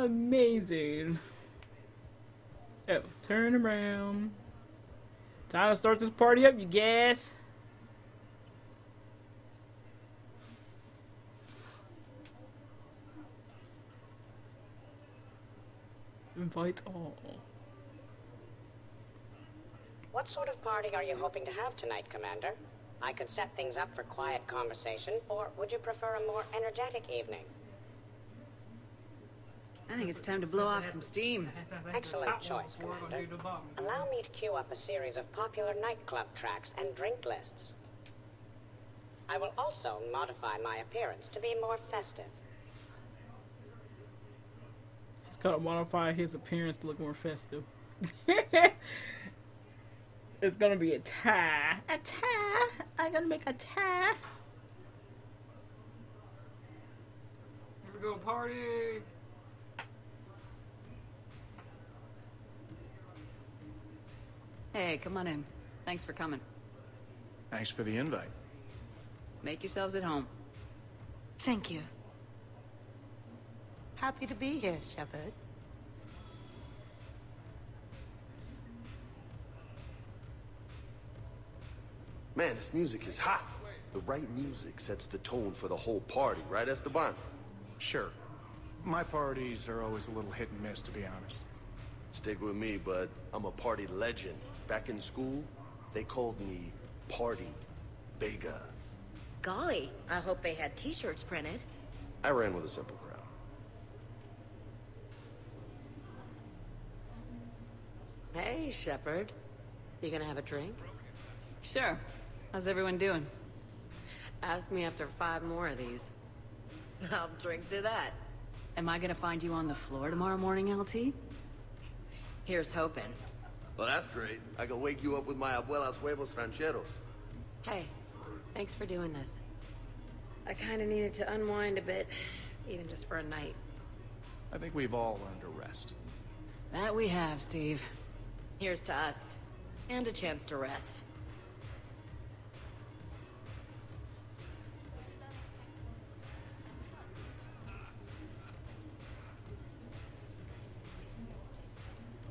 Amazing. Oh, turn around. Time to start this party up, you guys. Invite all. What sort of party are you hoping to have tonight, Commander? I could set things up for quiet conversation, or would you prefer a more energetic evening? I think it's time to blow off some steam. Excellent choice, Commander. Allow me to queue up a series of popular nightclub tracks and drink lists. I will also modify my appearance to be more festive. He's gotta modify his appearance to look more festive. It's gonna be a tie. A tie. I'm gonna make a tie. Here we go, party! Hey, come on in. Thanks for coming. Thanks for the invite. Make yourselves at home. Thank you. Happy to be here, Shepard. Man, this music is hot. The right music sets the tone for the whole party, right, Esteban? Sure. My parties are always a little hit and miss, to be honest. Stick with me, bud. I'm a party legend. Back in school, they called me Party Vega. Golly, I hope they had t-shirts printed. I ran with a simple crowd. Hey, Shepard. You gonna have a drink? Sure. How's everyone doing? Ask me after 5 more of these. I'll drink to that. Am I gonna find you on the floor tomorrow morning, LT? Here's hoping. Well, that's great. I can wake you up with my abuela's huevos rancheros. Hey, thanks for doing this. I kinda needed to unwind a bit, even just for a night. I think we've all learned to rest. That we have, Steve. Here's to us. And a chance to rest.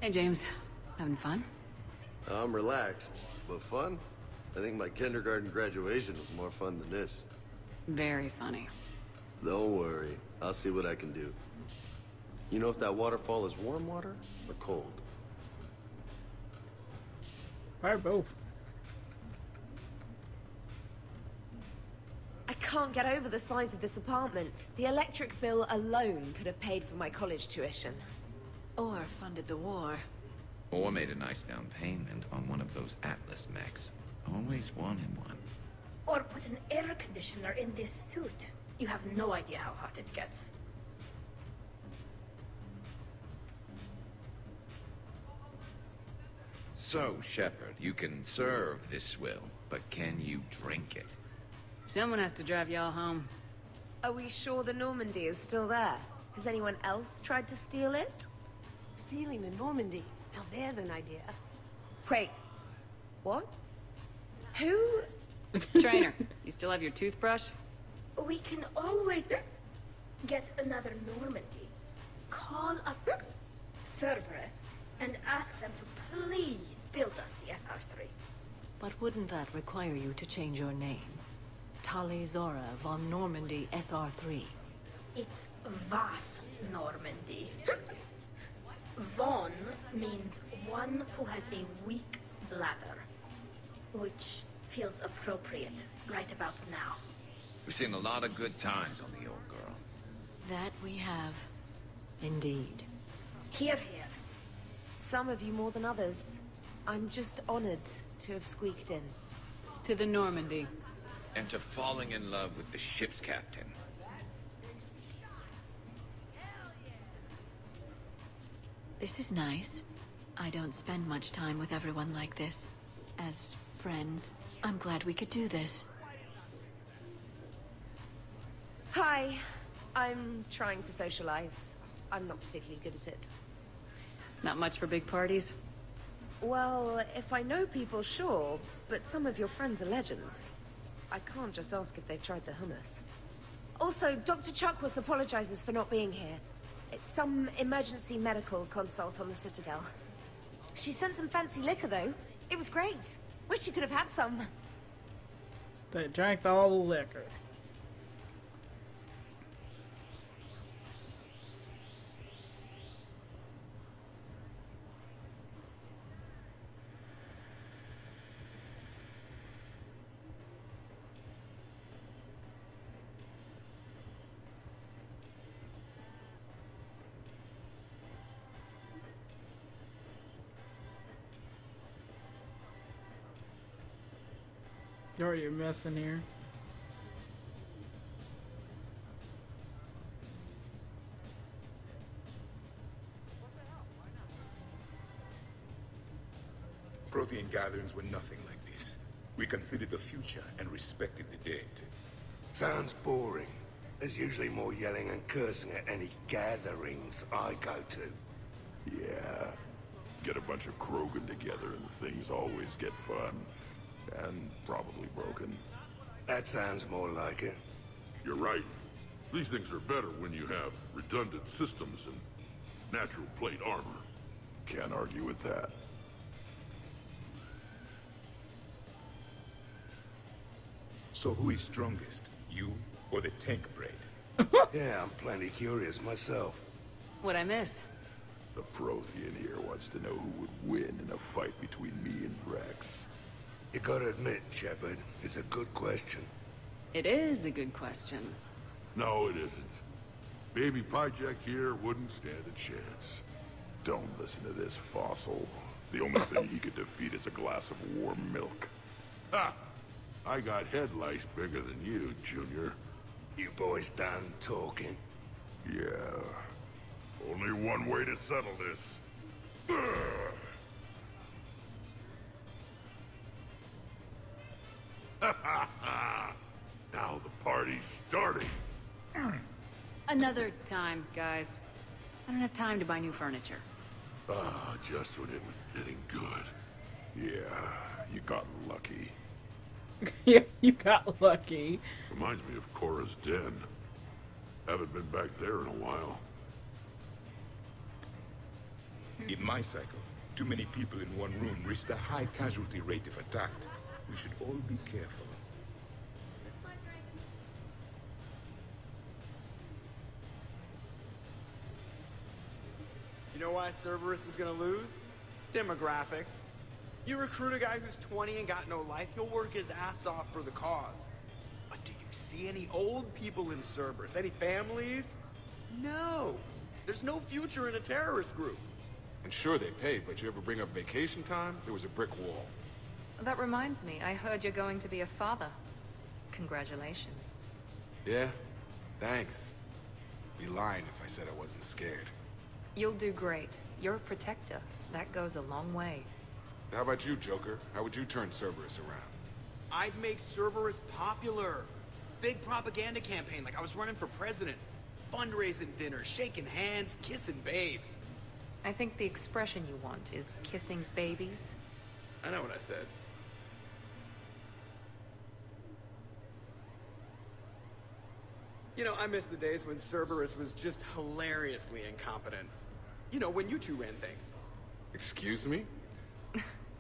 Hey, James. Having fun? I'm relaxed, but fun? I think my kindergarten graduation was more fun than this. Very funny. Don't worry. I'll see what I can do. You know if that waterfall is warm water or cold? Or both. I can't get over the size of this apartment. The electric bill alone could have paid for my college tuition. Or funded the war. Or made a nice down payment on one of those Atlas mechs. Always wanted one. Or put an air conditioner in this suit. You have no idea how hot it gets. So, Shepard, you can serve this swill, but can you drink it? Someone has to drive y'all home. Are we sure the Normandy is still there? Has anyone else tried to steal it? Stealing the Normandy. Now there's an idea. Wait. What? Who? Trainer, you still have your toothbrush? We can always get another Normandy. Call up Cerberus and ask them to please build us the SR-3. But wouldn't that require you to change your name? Tali Zora von Normandy SR-3. It's Vas Normandy. Von means one who has a weak bladder, which feels appropriate right about now. We've seen a lot of good times on the old girl. That we have. Indeed. Hear, hear. Some of you more than others. I'm just honored to have squeaked in. To the Normandy. And to falling in love with the ship's captain. This is nice. I don't spend much time with everyone like this. As friends, I'm glad we could do this. Hi. I'm trying to socialize. I'm not particularly good at it. Not much for big parties? Well, if I know people, sure. But some of your friends are legends. I can't just ask if they've tried the hummus. Also, Dr. Chuckworth apologizes for not being here. It's some emergency medical consult on the Citadel. She sent some fancy liquor, though. It was great. Wish she could have had some. They drank all the liquor. You're already a mess in here. Prothean gatherings were nothing like this. We considered the future and respected the dead. Sounds boring. There's usually more yelling and cursing at any gatherings I go to. Yeah. Get a bunch of Krogan together and things always get fun. And probably broken. That sounds more like it. You're right. These things are better when you have redundant systems and natural plate armor. Can't argue with that. So who is strongest? You or the tank braid? Yeah, I'm plenty curious myself. What'd I miss? The Prothean here wants to know who would win in a fight between me and Rex. You gotta admit, Shepard, it's a good question. It is a good question. No, it isn't. Baby Pyjak here wouldn't stand a chance. Don't listen to this fossil. The only thing he could defeat is a glass of warm milk. Ha! I got head lice bigger than you, Junior. You boys done talking? Yeah. Only one way to settle this. Now the party's starting. Another time, guys. I don't have time to buy new furniture. Ah, just when it was getting good. Yeah, you got lucky. Yeah, you got lucky. Reminds me of Cora's den. Haven't been back there in a while. In my cycle, too many people in one room risk a high casualty rate if attacked. We should all be careful. You know why Cerberus is gonna lose? Demographics. You recruit a guy who's 20 and got no life, he'll work his ass off for the cause. But do you see any old people in Cerberus? Any families? No. There's no future in a terrorist group. And sure they pay, but you ever bring up vacation time, there was a brick wall. That reminds me, I heard you're going to be a father. Congratulations. Yeah, thanks. Be lying if I said I wasn't scared. You'll do great. You're a protector. That goes a long way. How about you, Joker? How would you turn Cerberus around? I'd make Cerberus popular. Big propaganda campaign like I was running for president. Fundraising dinners, shaking hands, kissing babes. I think the expression you want is kissing babies. I know what I said. You know, I miss the days when Cerberus was just hilariously incompetent. You know, when you two ran things. Excuse me?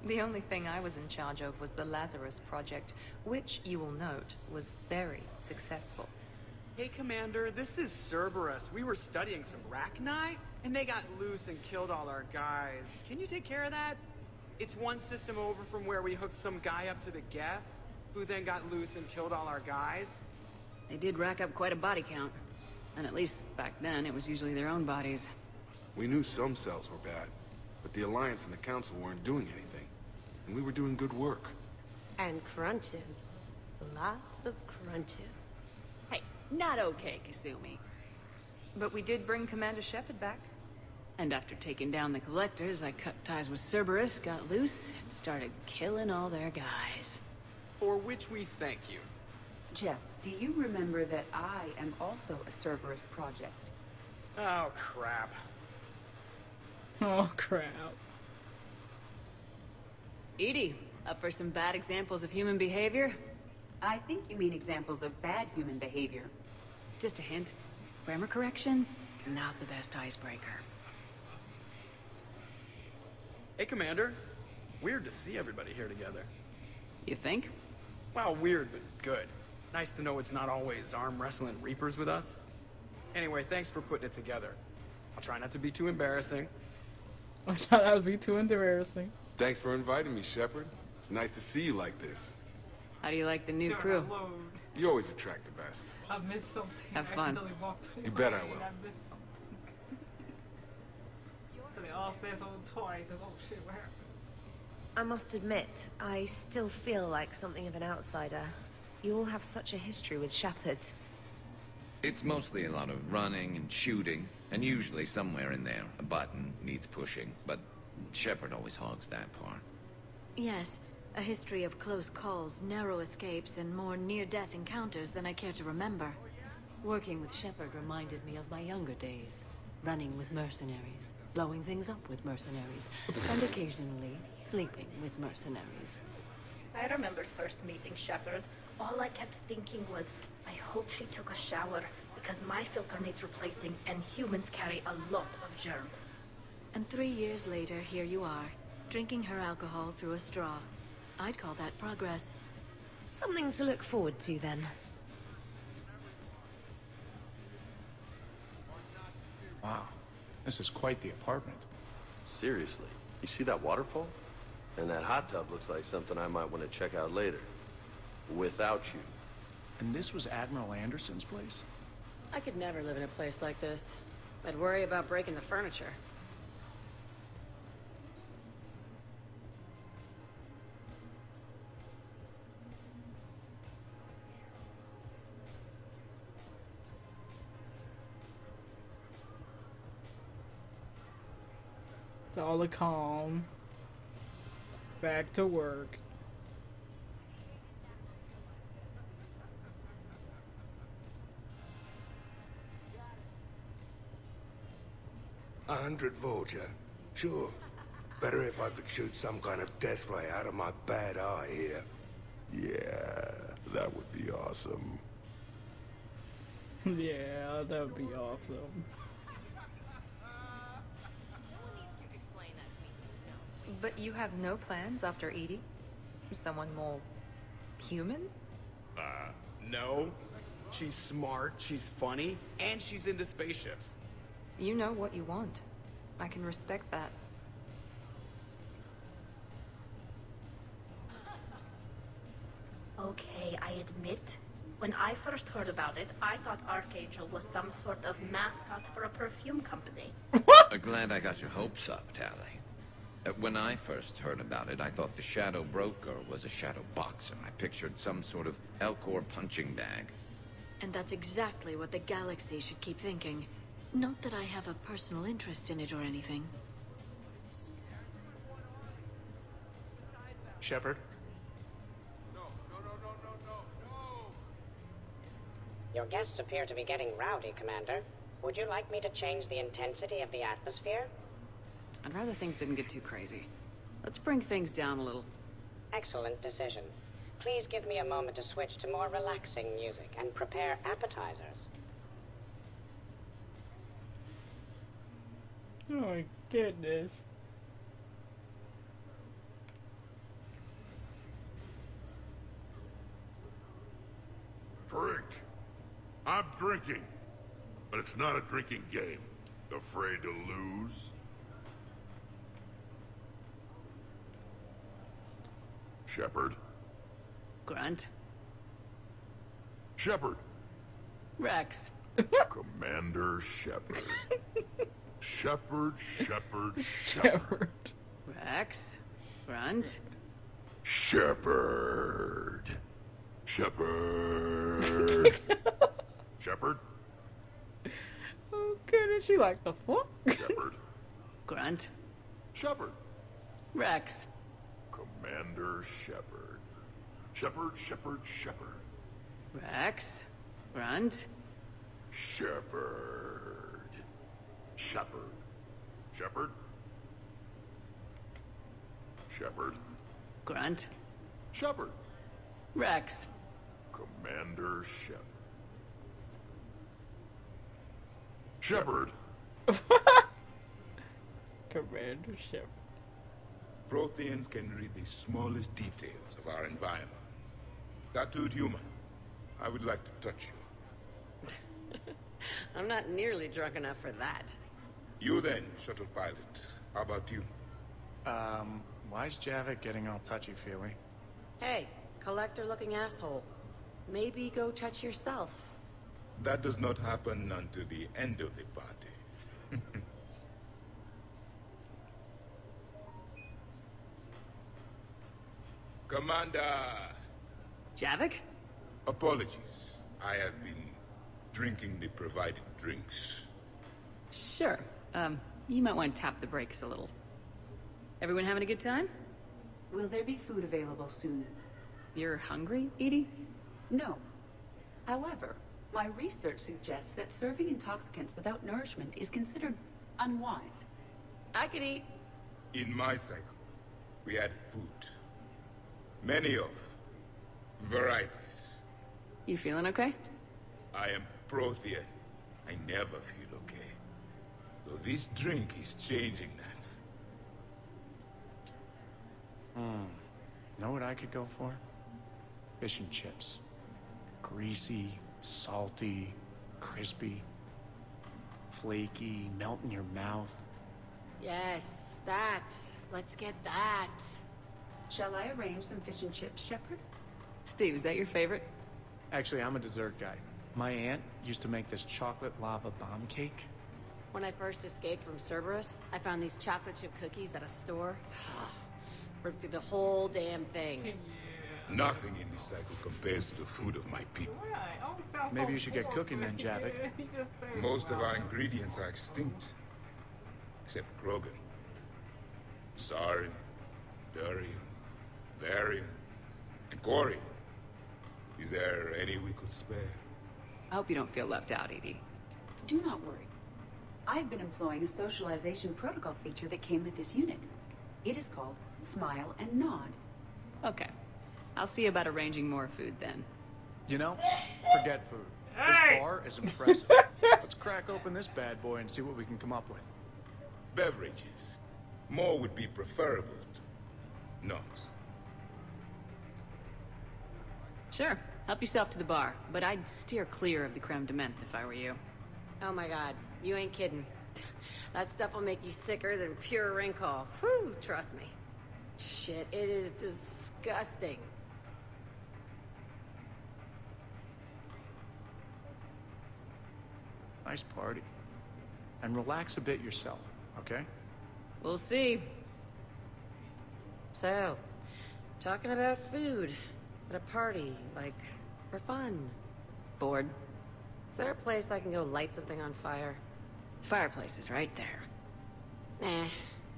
The only thing I was in charge of was the Lazarus Project, which, you will note, was very successful. Hey, Commander, this is Cerberus. We were studying some Rachni, and they got loose and killed all our guys. Can you take care of that? It's one system over from where we hooked some guy up to the Geth, who then got loose and killed all our guys. They did rack up quite a body count. And at least back then, it was usually their own bodies. We knew some cells were bad, but the Alliance and the Council weren't doing anything. And we were doing good work. And crunches. Lots of crunches. Hey, not okay, Kasumi. But we did bring Commander Shepard back. And after taking down the Collectors, I cut ties with Cerberus, got loose, and started killing all their guys. For which we thank you. Jeff, do you remember that I am also a Cerberus project? Oh, crap. Oh, crap. Edie, up for some bad examples of human behavior? I think you mean examples of bad human behavior. Just a hint. Grammar correction? not the best icebreaker. Hey, Commander. Weird to see everybody here together. You think? Well, weird, but good. Nice to know it's not always arm wrestling Reapers with us. Anyway, thanks for putting it together. I'll try not to be too embarrassing. I thought that would be too embarrassing. Thanks for inviting me, Shepard. It's nice to see you like this. How do you like the new crew? You always attract the best. I missed something. Have fun. You bet I will. I missed something. They all said something twice. Oh shit, what happened? I must admit, I still feel like something of an outsider. You all have such a history with Shepard. It's mostly a lot of running and shooting, and usually somewhere in there, a button needs pushing, but Shepard always hogs that part. Yes, a history of close calls, narrow escapes, and more near-death encounters than I care to remember. Working with Shepard reminded me of my younger days. Running with mercenaries, blowing things up with mercenaries, and occasionally sleeping with mercenaries. I remember first meeting Shepard. All I kept thinking was, I hope she took a shower, because my filter needs replacing, and humans carry a lot of germs. And 3 years later, here you are, drinking her alcohol through a straw. I'd call that progress. Something to look forward to, then. Wow, this is quite the apartment. Seriously, you see that waterfall? And that hot tub looks like something I might want to check out later. Without you. And this was Admiral Anderson's place? I could never live in a place like this. I'd worry about breaking the furniture. It's all a calm. Back to work. 100 Vorja. Sure. Better if I could shoot some kind of death ray out of my bad eye here. Yeah, that would be awesome. Yeah, that would be awesome. But you have no plans after Edie? Someone more human? No. She's smart, she's funny, and she's into spaceships. You know what you want. I can respect that. Okay, I admit, when I first heard about it, I thought Archangel was some sort of mascot for a perfume company. Glad I got your hopes up, Tally. When I first heard about it, I thought the Shadow Broker was a shadow boxer. I pictured some sort of Elcor punching bag. And that's exactly what the galaxy should keep thinking. Not that I have a personal interest in it or anything. Shepard? Your guests appear to be getting rowdy, Commander. Would you like me to change the intensity of the atmosphere? I'd rather things didn't get too crazy. Let's bring things down a little. Excellent decision. Please give me a moment to switch to more relaxing music and prepare appetizers. Oh my goodness. Drink. I'm drinking. But it's not a drinking game. Afraid to lose? Shepard. Grunt. Shepard. Rex. Commander Shepard. Shepard. Rex. Grunt. Shepard. Shepard. Oh goodness, she like the fuck? Shepard. Grunt. Shepard. Rex. Commander Shepard. Shepard. Rex. Grunt. Shepard. Grunt. Shepard. Rex. Commander Shepard. Commander Shepard. Protheans can read the smallest details of our environment. Tattooed human, I would like to touch you. I'm not nearly drunk enough for that. You then, shuttle pilot. How about you? Why's Javik getting all touchy-feely? Hey, collector-looking asshole. Maybe go touch yourself. That does not happen until the end of the party. Commander! Javik? Apologies. I have been drinking the provided drinks. Sure. You might want to tap the brakes a little. Everyone having a good time? Will there be food available soon? You're hungry, Edie? No. However, my research suggests that serving intoxicants without nourishment is considered unwise. I could eat. In my cycle, we had food. Many of varieties. You feeling okay? I am Prothean. I never feel okay. Though this drink is changing that. Know what I could go for? Fish and chips. Greasy, salty, crispy, flaky, melt in your mouth. Yes, that. Let's get that. Shall I arrange some fish and chips, Shepard? Steve, is that your favorite? Actually, I'm a dessert guy. My aunt used to make this chocolate lava bomb cake. When I first escaped from Cerberus, I found these chocolate chip cookies at a store. Ripped through the whole damn thing. Nothing in this cycle compares to the food of my people. Maybe you should get cooking then, Javik. Most of our ingredients are extinct. Except Krogan. Sarin, Durian, Varian, and Corian. Is there any we could spare? I hope you don't feel left out, Edie. Do not worry. I've been employing a socialization protocol feature that came with this unit. It is called Smile and Nod. Okay. I'll see about arranging more food then. You know, forget food. This bar is impressive. Let's crack open this bad boy and see what we can come up with. Beverages. More would be preferable to not. Sure. Help yourself to the bar, but I'd steer clear of the creme de menthe if I were you. Oh my god, you ain't kidding. That stuff will make you sicker than pure wrinkle. Whew, trust me. Shit, it is disgusting. Nice party. And relax a bit yourself, okay? We'll see. So, talking about food at a party, like, for fun. Bored? Is there a place I can go light something on fire? Fireplace is right there. Nah,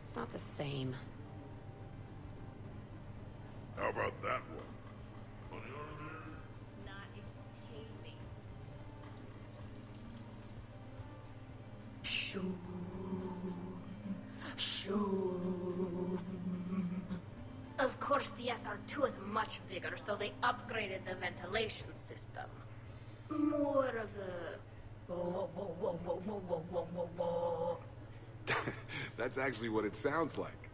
it's not the same. How about that one? Of course, the SR2 is much bigger, so they upgraded the ventilation system. More of a... Whoa, whoa, whoa, whoa, whoa, whoa, whoa, whoa, whoa. That's actually what it sounds like.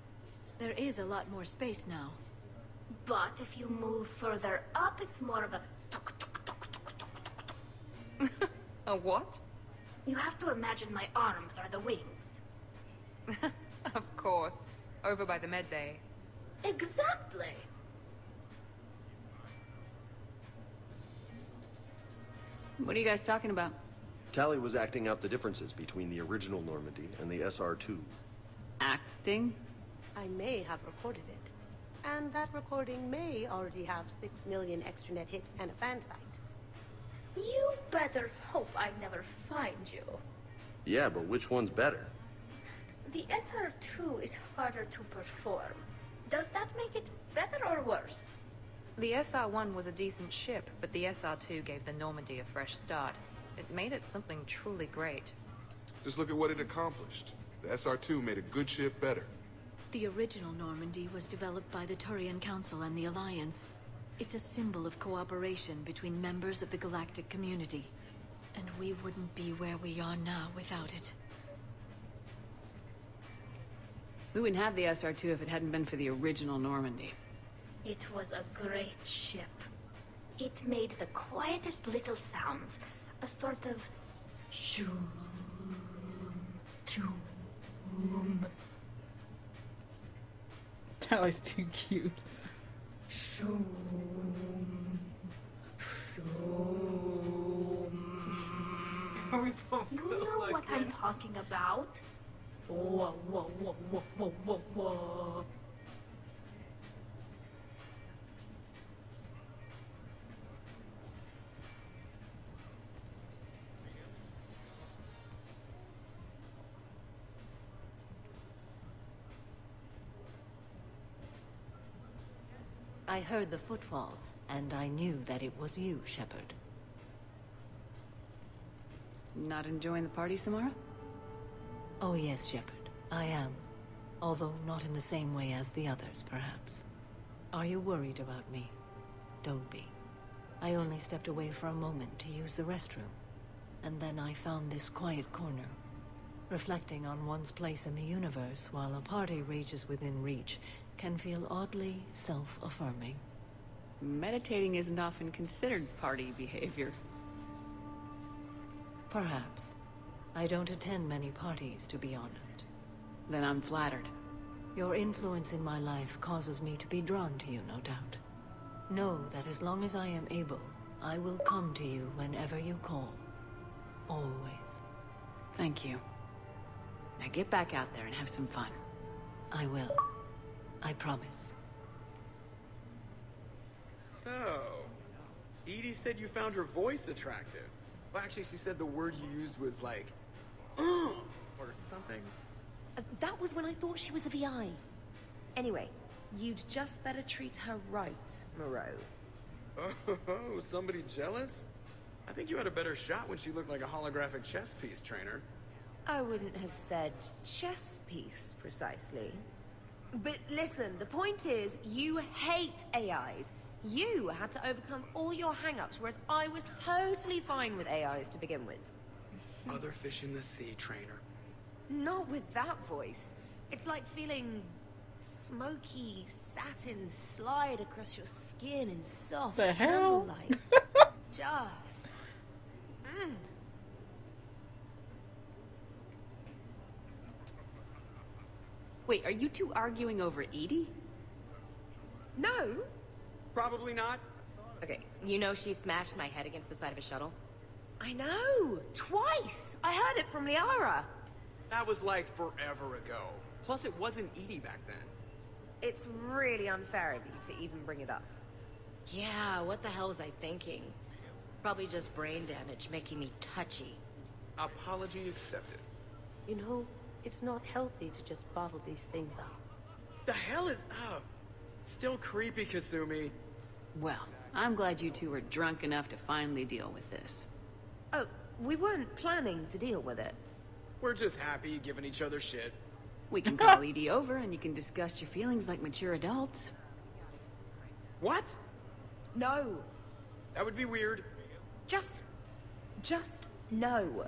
There is a lot more space now. But if you move further up, it's more of a... tuk, tuk, tuk, tuk, tuk, tuk. A what? You have to imagine my arms are the wings. Of course. Over by the med bay. Exactly. What are you guys talking about? Tally was acting out the differences between the original Normandy and the SR2. Acting? I may have recorded it. And that recording may already have 6 million extranet hits and a fan site. You better hope I never find you. Yeah, but which one's better? The SR2 is harder to perform. Does that make it better or worse? The SR-1 was a decent ship, but the SR-2 gave the Normandy a fresh start. It made it something truly great. Just look at what it accomplished. The SR2 made a good ship better. The original Normandy was developed by the Turian Council and the Alliance. It's a symbol of cooperation between members of the galactic community. And we wouldn't be where we are now without it. We wouldn't have the SR2 if it hadn't been for the original Normandy. It was a great ship. It made the quietest little sounds. A sort of shoom, shoom. Tally's too cute. Shoom, shoom. You know what I'm talking about? Whoa, whoa, whoa, whoa, whoa, whoa, whoa. I heard the footfall, and I knew that it was you, Shepard. Not enjoying the party, Samara? Oh yes, Shepard, I am. Although not in the same way as the others, perhaps. Are you worried about me? Don't be. I only stepped away for a moment to use the restroom. And then I found this quiet corner. Reflecting on one's place in the universe while a party rages within reach can feel oddly self-affirming. Meditating isn't often considered party behavior. Perhaps. I don't attend many parties, to be honest. Then I'm flattered. Your influence in my life causes me to be drawn to you, no doubt. Know that as long as I am able, I will come to you whenever you call. Always. Thank you. Now get back out there and have some fun. I will. I promise. So, Edie said you found her voice attractive. Well, actually, she said the word you used was like, or something. That was when I thought she was a VI. Anyway, you'd just better treat her right, Moreau. Oh, somebody jealous? I think you had a better shot when she looked like a holographic chess piece, trainer. I wouldn't have said chess piece, precisely. But listen, the point is, you hate AIs. You had to overcome all your hang-ups, whereas I was totally fine with AIs to begin with. Other fish in the sea, trainer. Not with that voice. It's like feeling smoky satin slide across your skin in soft The hell? candlelight. Just... Wait, are you two arguing over Edie? No. Probably not. Okay, you know she smashed my head against the side of a shuttle? I know! Twice! I heard it from Liara. That was like forever ago. Plus, it wasn't Edie back then. It's really unfair of you to even bring it up. Yeah, what the hell was I thinking? Probably just brain damage making me touchy. Apology accepted. You know, it's not healthy to just bottle these things up. The hell is up? Still creepy, Kasumi. Well, I'm glad you two were drunk enough to finally deal with this. Oh, we weren't planning to deal with it. We're just happy giving each other shit. We can call Edie over and you can discuss your feelings like mature adults. What? No. That would be weird. Just no.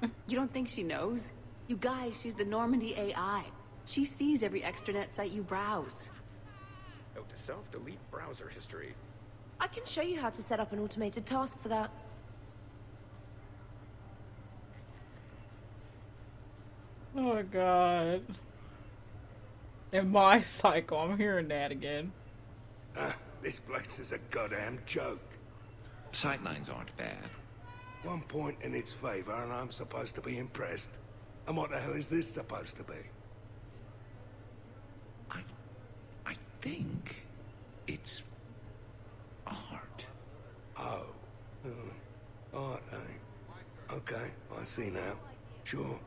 You don't think she knows? You guys, she's the Normandy AI. She sees every extranet site you browse. Note to self, delete browser history. I can show you how to set up an automated task for that. Oh my god. In my cycle, I'm hearing that again. This place is a goddamn joke. Sightlines aren't bad. One point in its favor and I'm supposed to be impressed. And what the hell is this supposed to be? I think it's art. Oh. Art, eh? Okay, I see now. Sure.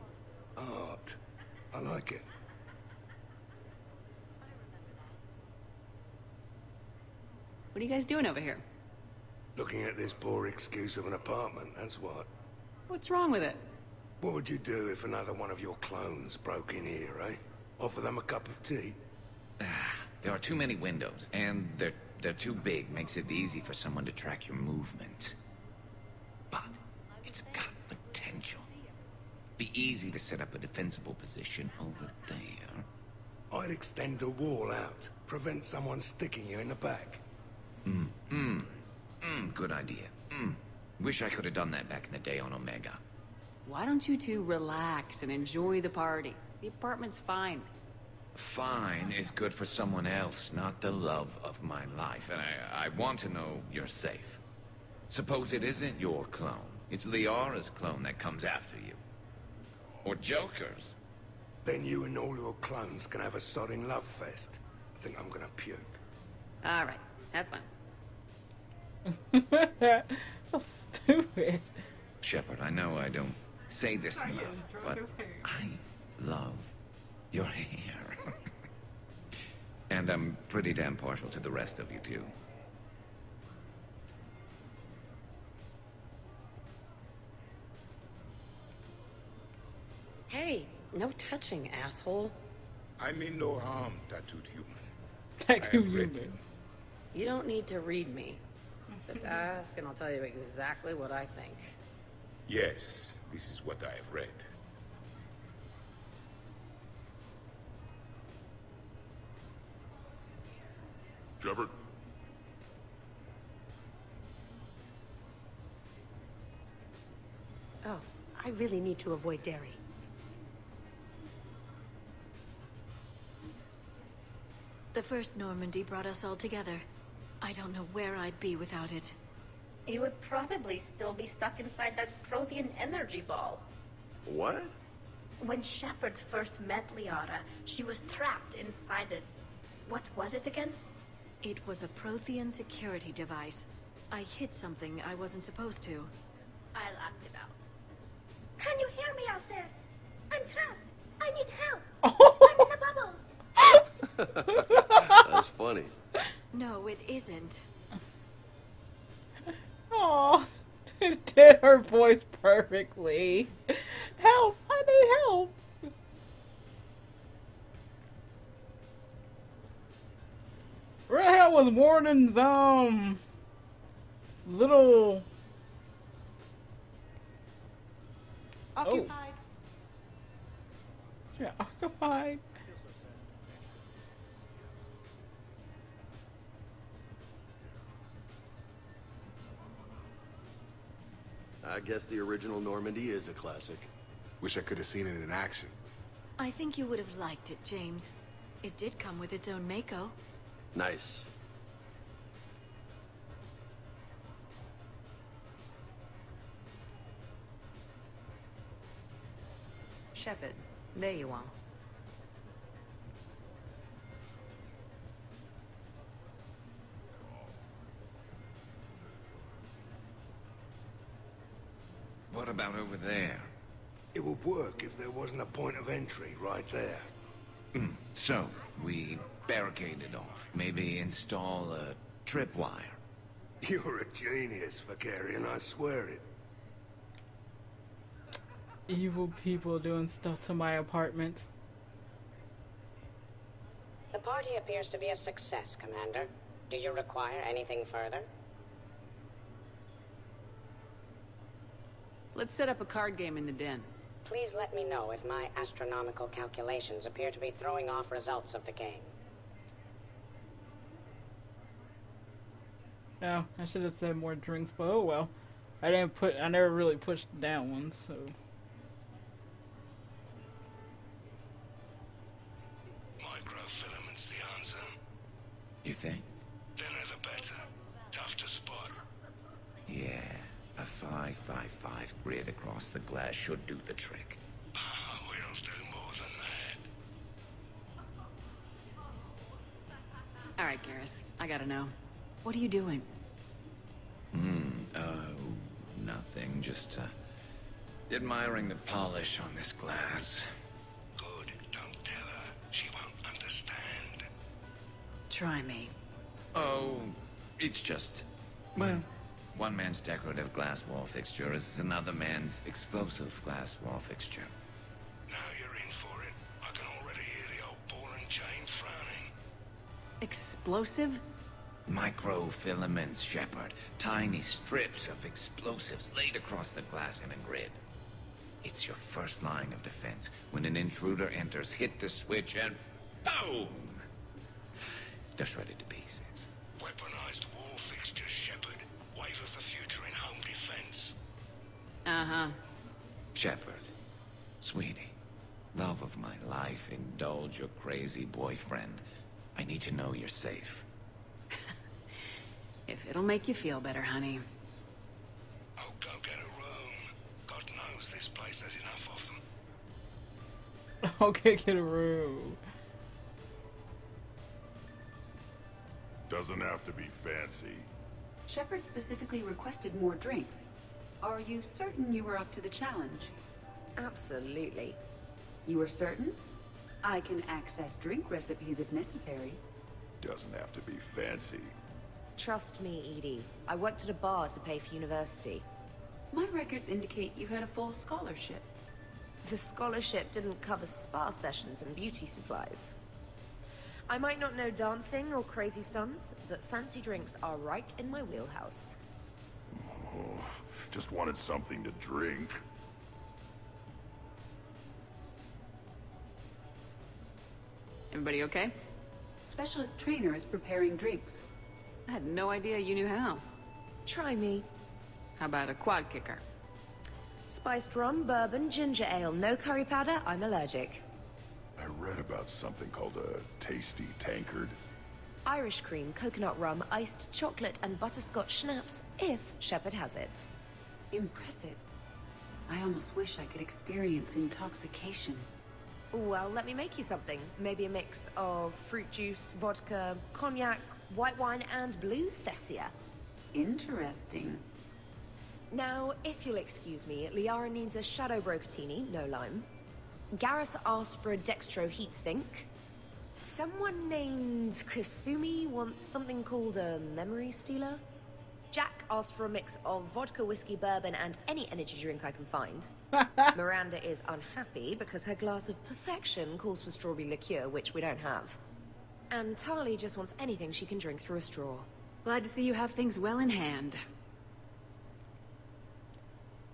Art. I like it. What are you guys doing over here? Looking at this poor excuse of an apartment, that's what. What's wrong with it? What would you do if another one of your clones broke in here, eh? Offer them a cup of tea? There are too many windows, and they're too big. Makes it easy for someone to track your movement. But it's got Be easy to set up a defensible position over there. I'd extend the wall out. Prevent someone sticking you in the back. Good idea. Wish I could have done that back in the day on Omega. Why don't you two relax and enjoy the party? The apartment's fine. Fine is good for someone else, not the love of my life. And I want to know you're safe. Suppose it isn't your clone. It's Liara's clone that comes after you. Or Joker's. Then you and all your clones can have a sodding love fest. I think I'm gonna puke. All right, have fun. So stupid. Shepard, I know I don't say this enough, but I love your hair. And I'm pretty damn partial to the rest of you, too. Hey, no touching, asshole. I mean no harm, tattooed human. Tattooed human. You don't need to read me. Just ask and I'll tell you exactly what I think. Yes, this is what I have read. Shepard? Oh, I really need to avoid dairy. The first Normandy brought us all together. I don't know where I'd be without it. You would probably still be stuck inside that Prothean energy ball. What? When Shepard first met Liara, she was trapped inside it. What was it again? It was a Prothean security device. I hit something I wasn't supposed to. I'll act it out. Can you hear me out there? I'm trapped. I need help. I'm in the bubble. That's funny. No, it isn't. Oh, it did her voice perfectly. Help! I need help. Where the hell was Warden's little Occupied. Yeah, occupied. I guess the original Normandy is a classic. Wish I could have seen it in action. I think you would have liked it, James. It did come with its own Mako. Nice. Shepard, there you are. What about over there? It would work if there wasn't a point of entry right there. So, we barricade it off. Maybe install a tripwire. You're a genius, Vakarian, I swear it. Evil people doing stuff to my apartment. The party appears to be a success, Commander. Do you require anything further? Let's set up a card game in the den. Please let me know if my astronomical calculations appear to be throwing off results of the game. No, I should have said more drinks, but oh well. I never really pushed down one, so. Microfilaments the answer. You think? They're never better. Tough to spot. Yeah, a 5 by 5 grid across the glass should do the trick. We'll do more than that. All right, Garrus, I gotta know. What are you doing? Nothing. Just, admiring the polish on this glass. Good. Don't tell her. She won't understand. Try me. Oh, it's just, well, one man's decorative glass wall fixture is another man's explosive glass wall fixture. Now you're in for it. I can already hear the old ball and chain frowning. Explosive? Microfilaments, Shepard. Tiny strips of explosives laid across the glass in a grid. It's your first line of defense. When an intruder enters, hit the switch and boom! They're shredded to pieces. Weaponized war fixtures, Shepard. Wave of the future in home defense. Uh-huh. Shepard, sweetie, love of my life, indulge your crazy boyfriend. I need to know you're safe. If it'll make you feel better, honey. Oh, go get a room. God knows this place has enough of them. Okay, get a room. Doesn't have to be fancy. Shepard specifically requested more drinks. Are you certain you were up to the challenge? Absolutely. You are certain? I can access drink recipes if necessary. Doesn't have to be fancy. Trust me, Edie. I worked at a bar to pay for university. My records indicate you had a full scholarship. The scholarship didn't cover spa sessions and beauty supplies. I might not know dancing or crazy stunts, but fancy drinks are right in my wheelhouse. Oh, just wanted something to drink. Everybody okay? Specialist trainer is preparing drinks. I had no idea you knew how. Try me. How about a quad kicker? Spiced rum, bourbon, ginger ale, no curry powder, I'm allergic. I read about something called a tasty tankard. Irish cream, coconut rum, iced chocolate, and butterscotch schnapps, if Shepard has it. Impressive. I almost wish I could experience intoxication. Well, let me make you something. Maybe a mix of fruit juice, vodka, cognac, white wine, and blue Thessia. Interesting. Now, if you'll excuse me, Liara needs a Shadow Brocatini, no lime. Garrus asked for a Dextro heatsink. Someone named Kasumi wants something called a Memory Stealer. Jack asked for a mix of vodka, whiskey, bourbon, and any energy drink I can find. Miranda is unhappy because her glass of perfection calls for strawberry liqueur, which we don't have. And Tali just wants anything she can drink through a straw. Glad to see you have things well in hand.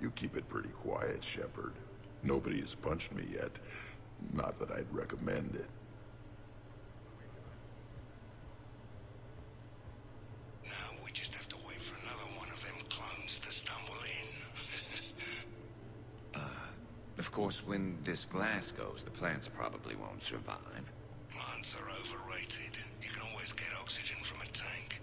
You keep it pretty quiet, Shepard. Nobody has punched me yet. Not that I'd recommend it. Now we just have to wait for another one of them clones to stumble in. Of course, when this glass goes, the plants probably won't survive. Plants are overrated. You can always get oxygen from a tank.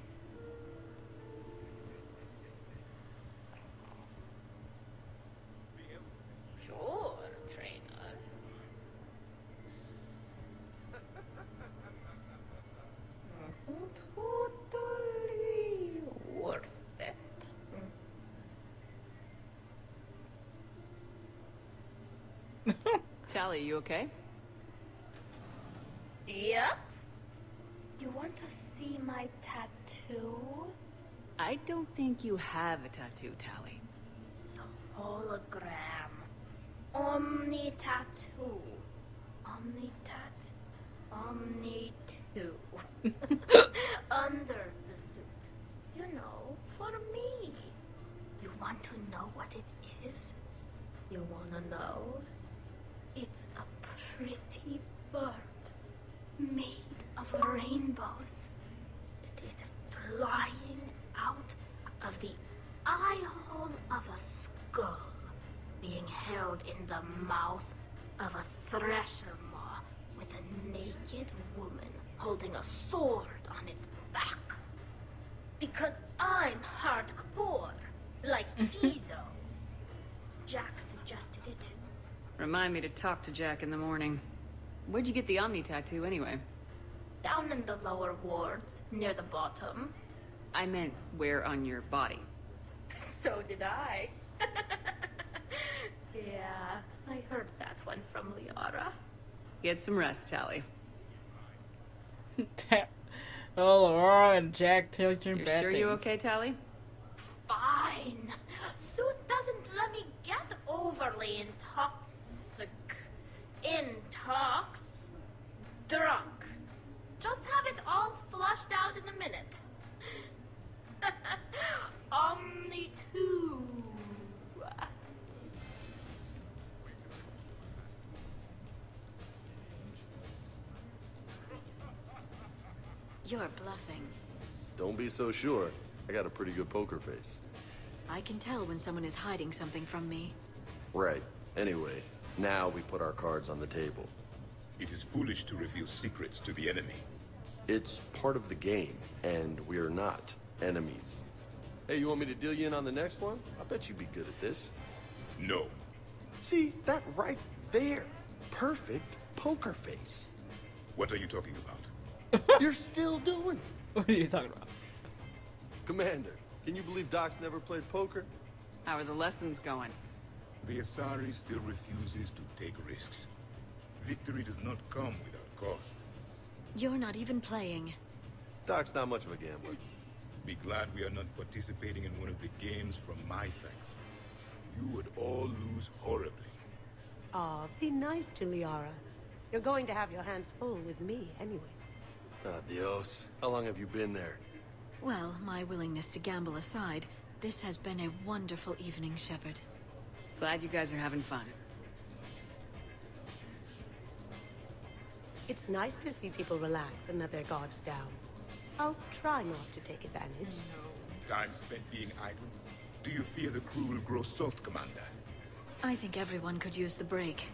Sure, trainer. Totally worth it. Tally, you okay? Yep. You want to see my tattoo? I don't think you have a tattoo, Tally. It's a hologram. Omni tattoo. Omni tat. Omni 2. Under the suit. You know, for me. You want to know what it is? You wanna know? It's a pretty bird. Made of rainbows. It is flying out of the eye hole of a skull, being held in the mouth of a thresher maw with a naked woman holding a sword on its back. Because I'm hardcore, like Ezo. Jack suggested it. Remind me to talk to Jack in the morning. Where'd you get the Omni tattoo, anyway? Down in the lower wards, near the bottom. I meant where on your body. So did I. Yeah, I heard that one from Liara. Get some rest, Tally. Oh, Laura and Jack telling you You're bad sure things. you okay, Tally? Fine. Suit doesn't let me get overly drunk. Just have it all flushed out in a minute. Omni 2. You're bluffing. Don't be so sure. I got a pretty good poker face. I can tell when someone is hiding something from me. Right. Anyway, now we put our cards on the table. It is foolish to reveal secrets to the enemy. It's part of the game, and we're not enemies. Hey, you want me to deal you in on the next one? I bet you'd be good at this. No. See, that right there. Perfect poker face. What are you talking about? You're still doing it. What are you talking about? Commander, can you believe Doc's never played poker? How are the lessons going? The Asari still refuses to take risks. Victory does not come without cost. You're not even playing. Doc's not much of a gambler. Be glad we are not participating in one of the games from my cycle. You would all lose horribly. Aw, be nice to Liara. You're going to have your hands full with me anyway. Adios. How long have you been there? Well, my willingness to gamble aside, this has been a wonderful evening, Shepard. Glad you guys are having fun. It's nice to see people relax and let their guards down. I'll try not to take advantage. Time spent being idle? Do you fear the crew will grow soft, Commander? I think everyone could use the break.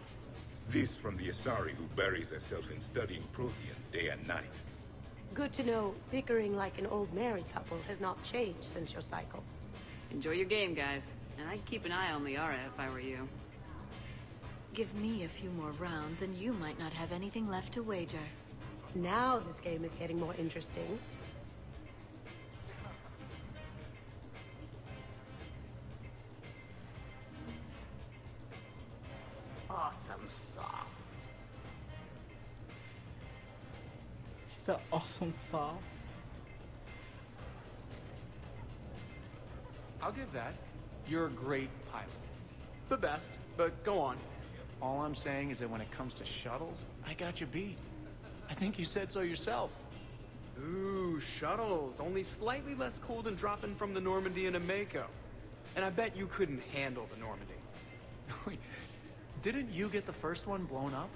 This from the Asari who buries herself in studying Protheans day and night. Good to know bickering like an old married couple has not changed since your cycle. Enjoy your game, guys. And I'd keep an eye on Liara if I were you. Give me a few more rounds and you might not have anything left to wager. Now this game is getting more interesting. Awesome sauce. She said awesome sauce. I'll give that. You're a great pilot. The best, but go on. All I'm saying is that when it comes to shuttles, I got you beat. I think you said so yourself. Ooh, shuttles. Only slightly less cool than dropping from the Normandy into Mako. And I bet you couldn't handle the Normandy. Wait, didn't you get the first one blown up?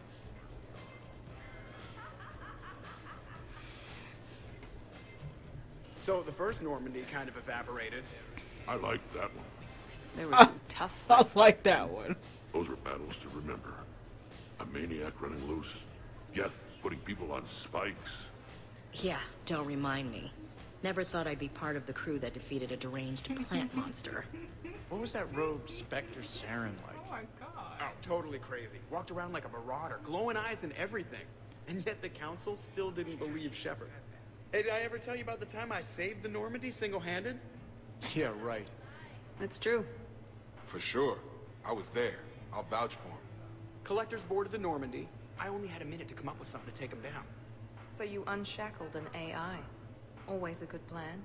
So the first Normandy kind of evaporated. I liked that one. There was some tough I like that one. Those are battles to remember. A maniac running loose. Geth putting people on spikes. Yeah, don't remind me. Never thought I'd be part of the crew that defeated a deranged plant monster. What was that rogue Spectre Saren like? Oh my god. Oh, totally crazy. Walked around like a marauder, glowing eyes and everything. And yet the Council still didn't believe Shepard. Hey, did I ever tell you about the time I saved the Normandy single-handed? Yeah, right. That's true. For sure. I was there. I'll vouch for him. Collectors boarded the Normandy. I only had a minute to come up with something to take them down. So you unshackled an AI. Always a good plan.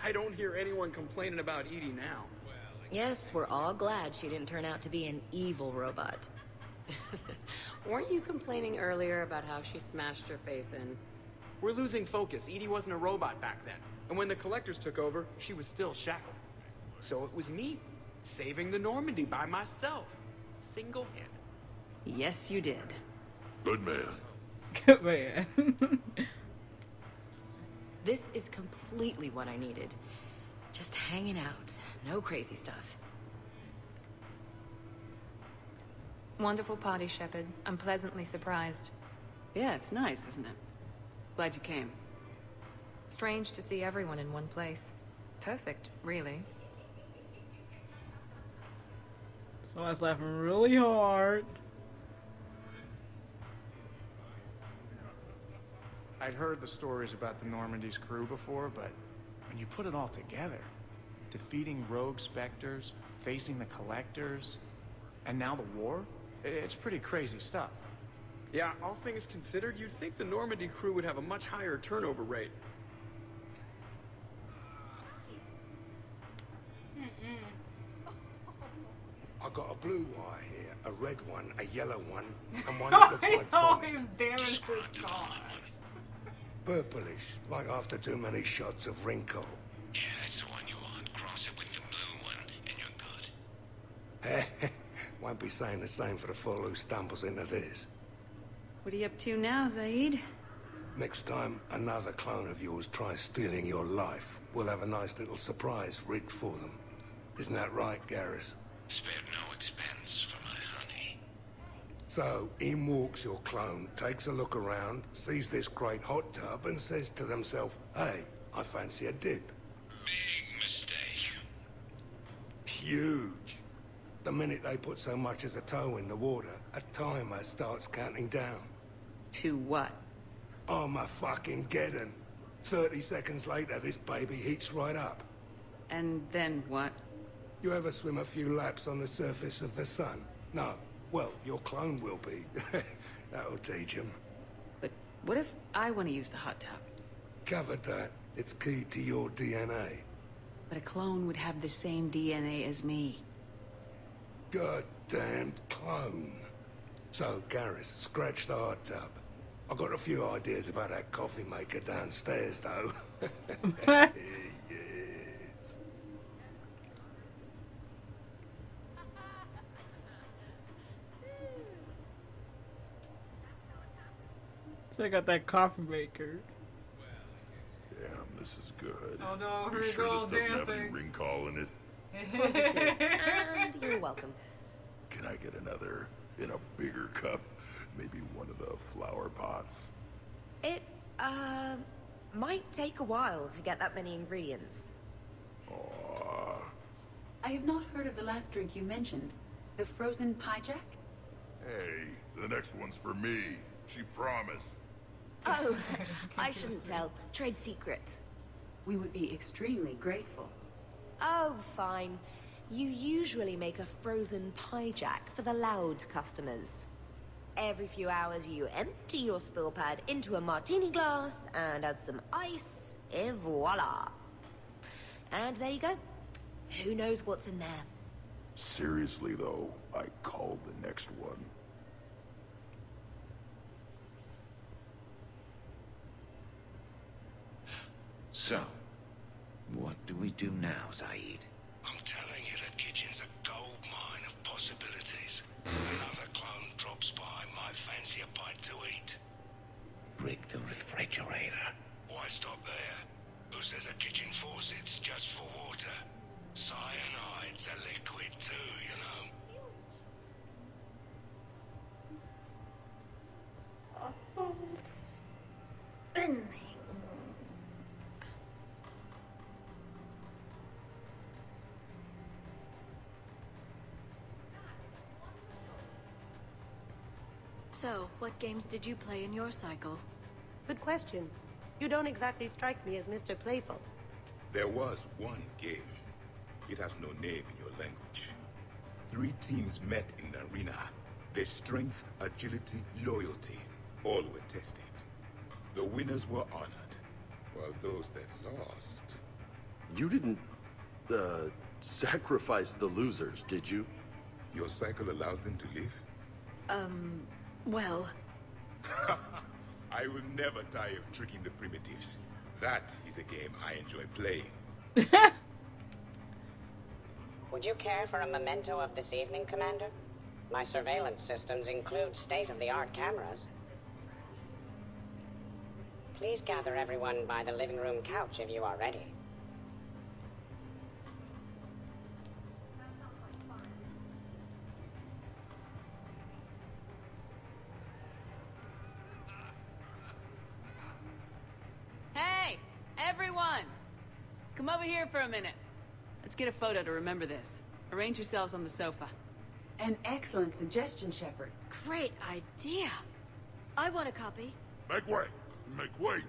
I don't hear anyone complaining about Edie now. Yes, we're all glad she didn't turn out to be an evil robot. Weren't you complaining earlier about how she smashed her face in? We're losing focus. Edie wasn't a robot back then. And when the Collectors took over, she was still shackled. So it was me, saving the Normandy by myself. Single-handed. Yes, you did. Good man. Good man. This is completely what I needed. Just hanging out. No crazy stuff. Wonderful party, Shepard. I'm pleasantly surprised. Yeah, it's nice, isn't it? Glad you came. Strange to see everyone in one place. Perfect, really. Someone's laughing really hard. I'd heard the stories about the Normandy's crew before, but when you put it all together, defeating rogue specters, facing the Collectors, and now the war, it's pretty crazy stuff. Yeah, all things considered, you'd think the Normandy crew would have a much higher turnover rate. I got a blue wire here, a red one, a yellow one, and one that looks like vomit. He's damaged his car. Purplish, like after too many shots of wrinkle. Yeah, that's the one you want. Cross it with the blue one, and you're good. Won't be saying the same for the fool who stumbles into this. What are you up to now, Zaid? Next time another clone of yours tries stealing your life, we'll have a nice little surprise rigged for them. Isn't that right, Garrus? Spared no expense for my honey. So, in walks your clone, takes a look around, sees this great hot tub, and says to themselves, hey, I fancy a dip. Big mistake. Huge. The minute they put so much as a toe in the water, a timer starts counting down. To what? Armageddon. 30 seconds later, this baby heats right up. And then what? You ever swim a few laps on the surface of the sun? No. Well, your clone will be. That'll teach him. But what if I want to use the hot tub? Covered that. It's key to your DNA. But a clone would have the same DNA as me. Goddamned clone. So, Garrus, scratch the hot tub. I've got a few ideas about that coffee maker downstairs, though. Yes. So I got that coffee maker. Damn, this is good. Oh no, here You we sure go, this doesn't have any dancing. ring call in it? And you're welcome. Can I get another in a bigger cup? Maybe one of the flower pots? It, might take a while to get that many ingredients. Aww. I have not heard of the last drink you mentioned. The frozen pie jack? Hey, the next one's for me. She promised. Oh, I shouldn't tell. Trade secret. We would be extremely grateful. Oh, fine. You usually make a frozen pie jack for the loud customers. Every few hours, you empty your spill pad into a martini glass and add some ice, et voila. And there you go. Who knows what's in there? Seriously, though, I called the next one. So, what do we do now, Zaid? I'm telling you, the kitchen's a gold mine of possibilities. Another clone drops by, might fancy a bite to eat. Rig the refrigerator. Why stop there? Who says a kitchen faucet's just for water? Cyanide's a liquid too, you know. Spinning. So, what games did you play in your cycle? Good question. You don't exactly strike me as Mr. Playful. There was one game. It has no name in your language. 3 teams met in an arena. Their strength, agility, loyalty, all were tested. The winners were honored, while those that lost... You didn't, sacrifice the losers, did you? Your cycle allows them to live? Well... I will never tire of tricking the primitives. That is a game I enjoy playing. Would you care for a memento of this evening, Commander? My surveillance systems include state-of-the-art cameras. Please gather everyone by the living room couch if you are ready. Hey, everyone! Come over here for a minute. Let's get a photo to remember this. Arrange yourselves on the sofa. An excellent suggestion, Shepard. Great idea. I want a copy. Make way! Make way!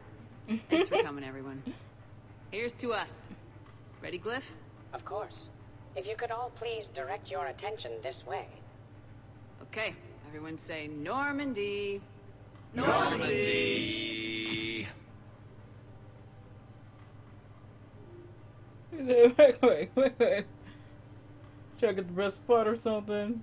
Thanks for coming, everyone. Here's to us. Ready, Glyph? Of course. If you could all please direct your attention this way. Okay, everyone say Normandy. Normandy! Wait. Should I get the best spot or something?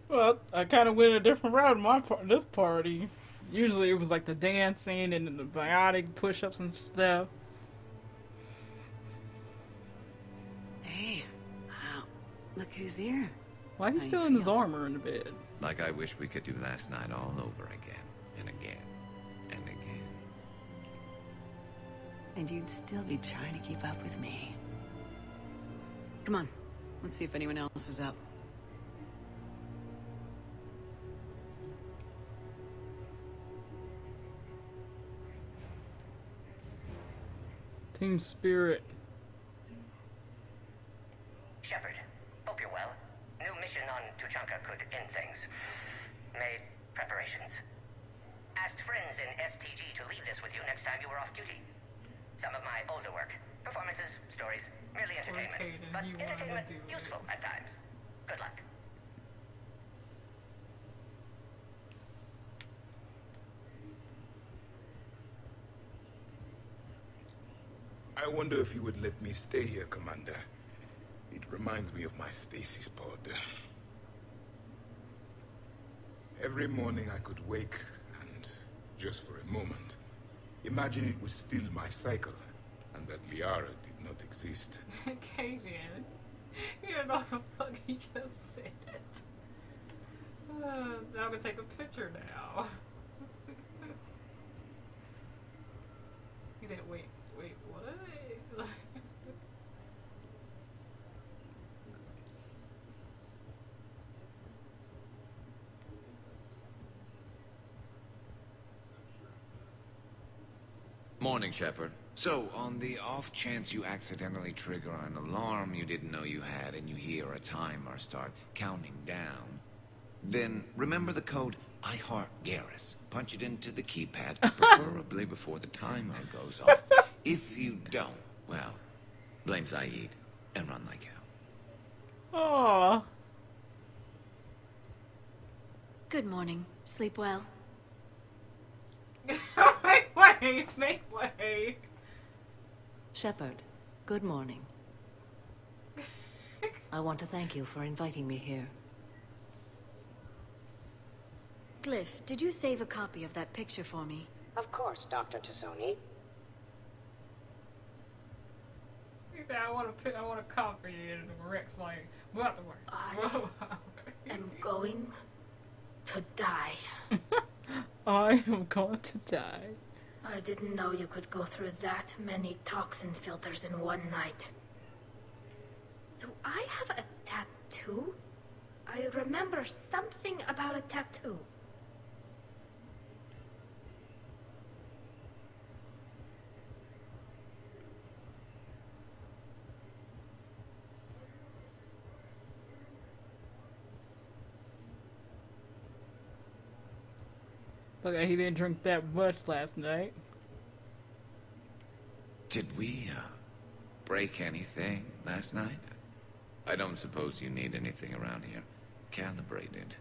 Well, I kind of went a different route in this party. Usually it was like the dancing and the biotic push-ups and stuff. Look who's here. Why is he still in his armor in the bed? Like I wish we could do last night all over again, and again, and again. And you'd still be trying to keep up with me. Come on, let's see if anyone else is up. Team Spirit. Shepard, hope you're well. New mission on Tuchanka could end things. Made preparations. Asked friends in STG to leave this with you next time you were off duty. Some of my older work. Performances, stories, merely entertainment. But entertainment useful at times. Good luck. I wonder if you would let me stay here, Commander. It reminds me of my stasis pod. Every morning I could wake and, just for a moment, imagine it was still my cycle and that Liara did not exist. Kajan, you don't know what the fuck he just said. Now I'm gonna take a picture now. He said, wait, what? Morning, Shepard. So, on the off chance you accidentally trigger an alarm you didn't know you had and you hear a timer start counting down, then remember the code I Heart Garrus. Punch it into the keypad, preferably before the timer goes off. If you don't, well, blame Zaid and run like hell. Aww. Good morning. Sleep well. Make way. Shepard, good morning. I want to thank you for inviting me here. Glyph, did you save a copy of that picture for me? Of course, Dr. Tassoni. He said, I want a copy, and Rex like, we'll have to work. I am going to die. I am going to die. I didn't know you could go through that many toxin filters in one night. Do I have a tattoo? I remember something about a tattoo. Look, he didn't drink that much last night. Did we, break anything last night? I don't suppose you need anything around here. Calibrated.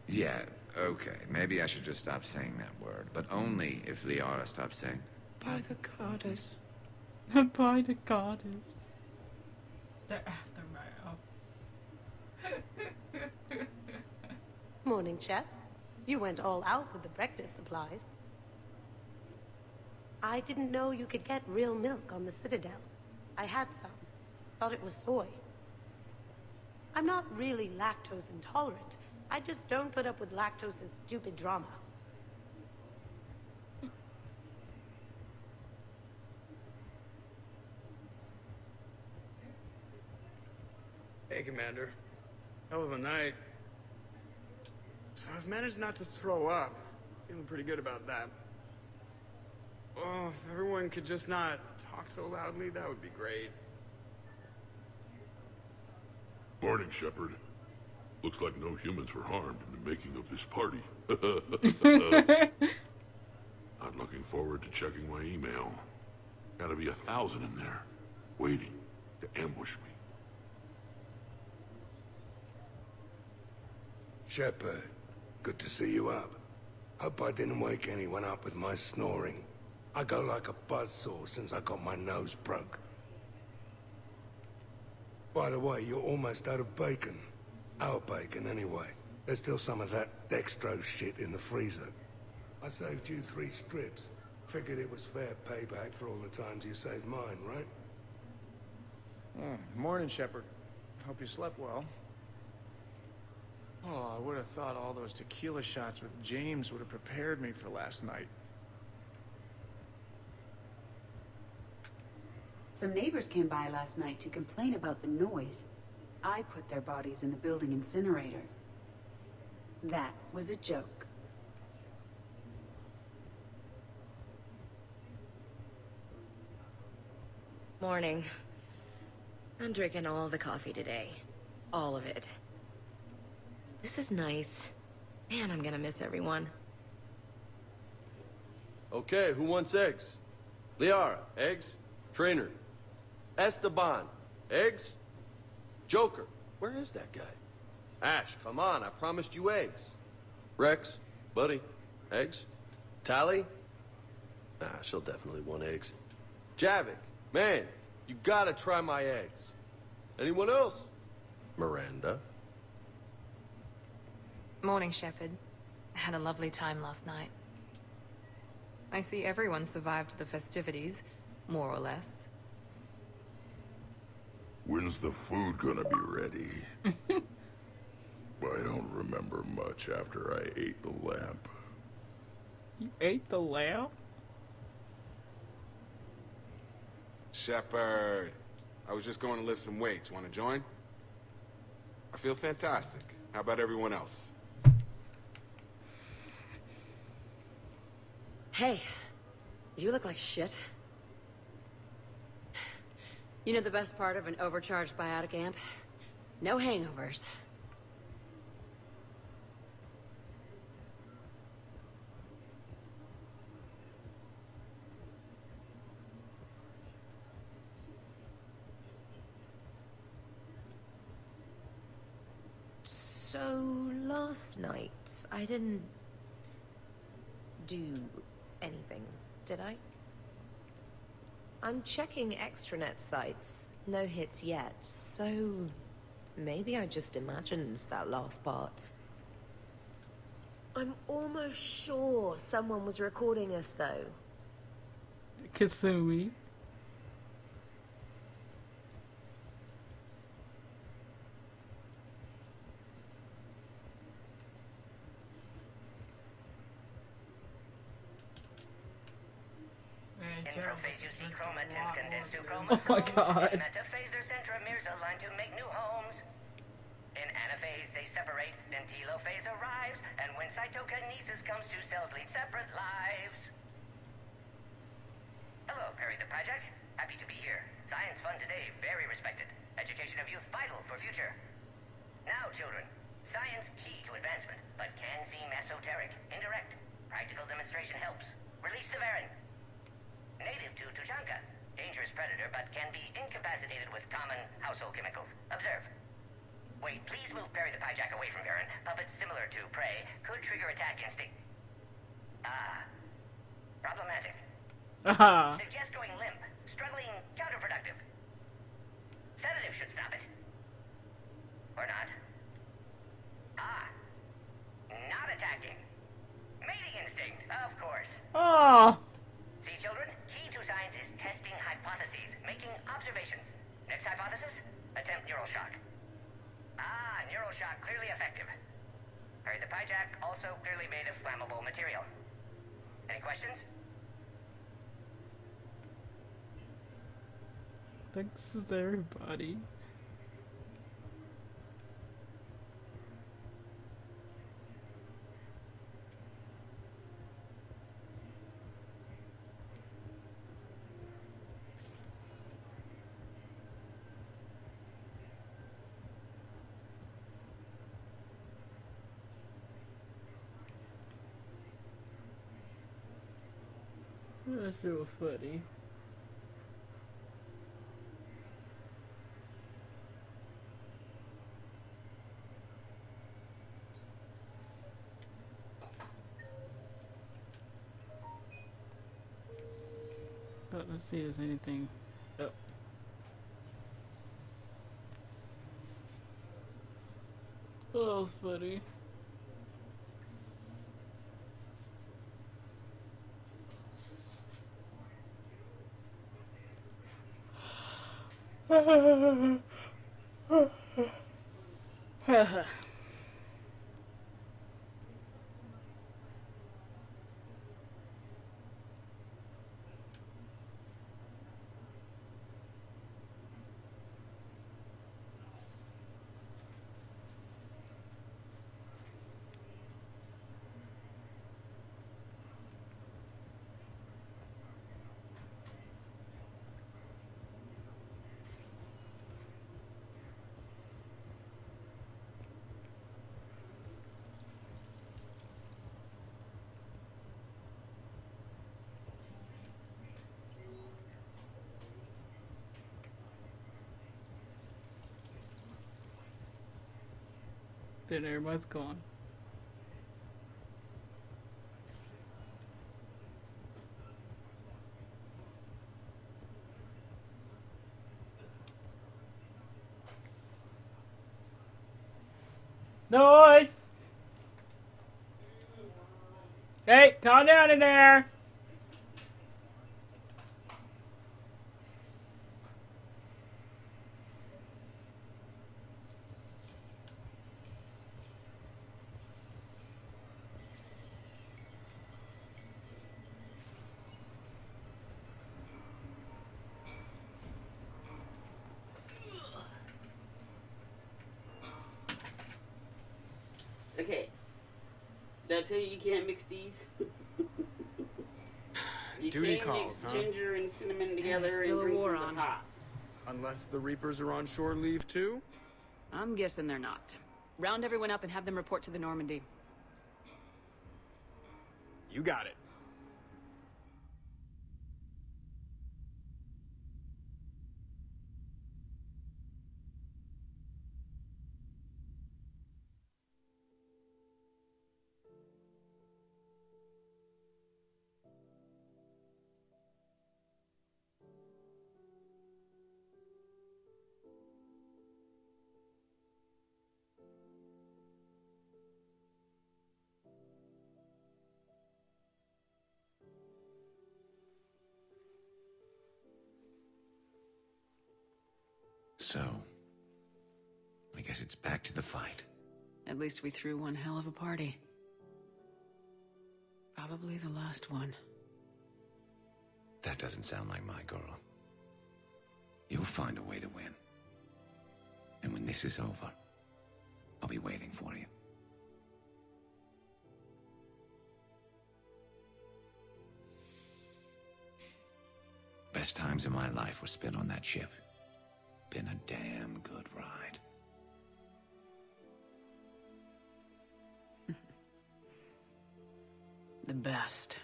Yeah, okay. Maybe I should just stop saying that word. But only if Liara stops saying, by the goddess. By the goddess. The aftermath. Morning, Chef. You went all out with the breakfast supplies. I didn't know you could get real milk on the Citadel. I had some. Thought it was soy. I'm not really lactose intolerant. I just don't put up with lactose's stupid drama. Hey, Commander. Hell of a night. So I've managed not to throw up. Feeling pretty good about that. Oh, if everyone could just not talk so loudly, that would be great. Morning, Shepard. Looks like no humans were harmed in the making of this party. I'm looking forward to checking my email. Gotta be 1,000 in there, waiting to ambush me. Shepard, good to see you up. Hope I didn't wake anyone up with my snoring. I go like a buzzsaw since I got my nose broke. By the way, you're almost out of bacon. Our bacon, anyway. There's still some of that dextrose shit in the freezer. I saved you 3 strips. Figured it was fair payback for all the times you saved mine, right? Morning, Shepard. Hope you slept well. Oh, I would have thought all those tequila shots with James would have prepared me for last night. Some neighbors came by last night to complain about the noise. I put their bodies in the building incinerator. That was a joke. Morning. I'm drinking all the coffee today. All of it. This is nice. Man, I'm gonna miss everyone. Okay, who wants eggs? Liara, eggs? Trainer. Esteban, eggs? Joker, where is that guy? Ash, come on, I promised you eggs. Rex, buddy, eggs? Tally? Nah, she'll definitely want eggs. Javik, man, you gotta try my eggs. Anyone else? Miranda? Morning, Shepard. Had a lovely time last night. I see everyone survived the festivities, more or less. When's the food gonna be ready? I don't remember much after I ate the lamp. You ate the lamp? Shepard, I was just going to lift some weights. Want to join? I feel fantastic. How about everyone else? Hey, you look like shit. You know the best part of an overcharged biotic amp? No hangovers. So, last night, I didn't do anything, did I? I'm checking extranet sites. No hits yet, so maybe I just imagined that last part. I'm almost sure someone was recording us, though. Kasumi. Introphase UC chromatins condense to chromosomes. Oh my god. In metaphase, their centromeres align to make new homes. In anaphase, they separate, then telophase arrives, and when cytokinesis comes to cells lead separate lives. Hello, Perry the Pajak. Happy to be here. Science fun today, very respected. Education of youth vital for future. Now, children, science key to advancement, but can seem esoteric, indirect. Practical demonstration helps. Release the Varan. Native to Tuchanka. Dangerous predator, but can be incapacitated with common household chemicals. Observe. Wait, please move Perry the Piejack away from Varan. Puppets similar to prey could trigger attack instinct. Problematic. Suggest going limp. Struggling counterproductive. Sedative should stop it. Or not. Not attacking. Mating instinct, of course. Oh. See, children? Key to science is testing hypotheses, making observations. Next hypothesis? Attempt neural shock. Neural shock clearly effective. Perry the Piejack also clearly made of flammable material. Any questions? Thanks to everybody. That shit was funny. Oh, let's see if there's anything. Oh. That was funny. Then everyone's gone. Noise! Hey, calm down in there! Okay. Did I tell you you can't mix these? You Duty can't calls, mix huh? ginger and cinnamon together and still a drink war something on. hot. Unless the Reapers are on shore leave too? I'm guessing they're not. Round everyone up and have them report to the Normandy. You got it. So, I guess it's back to the fight. At least we threw one hell of a party. Probably the last one. That doesn't sound like my girl. You'll find a way to win. And when this is over, I'll be waiting for you. Best times of my life were spent on that ship. Been a damn good ride. The best.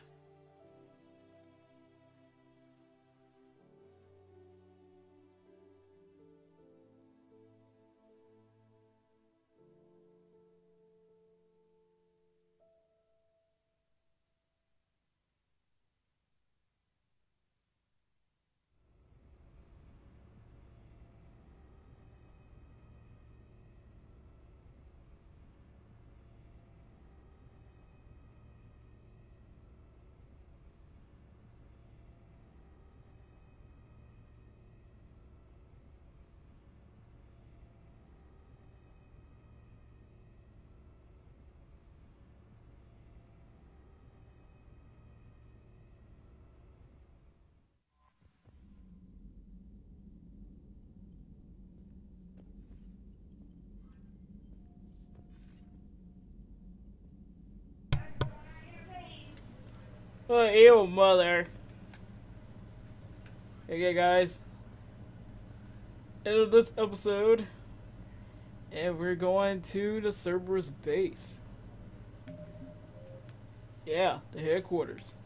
Oh, ew, mother. Okay, guys. End of this episode. And we're going to the Cerberus base. Yeah, the headquarters.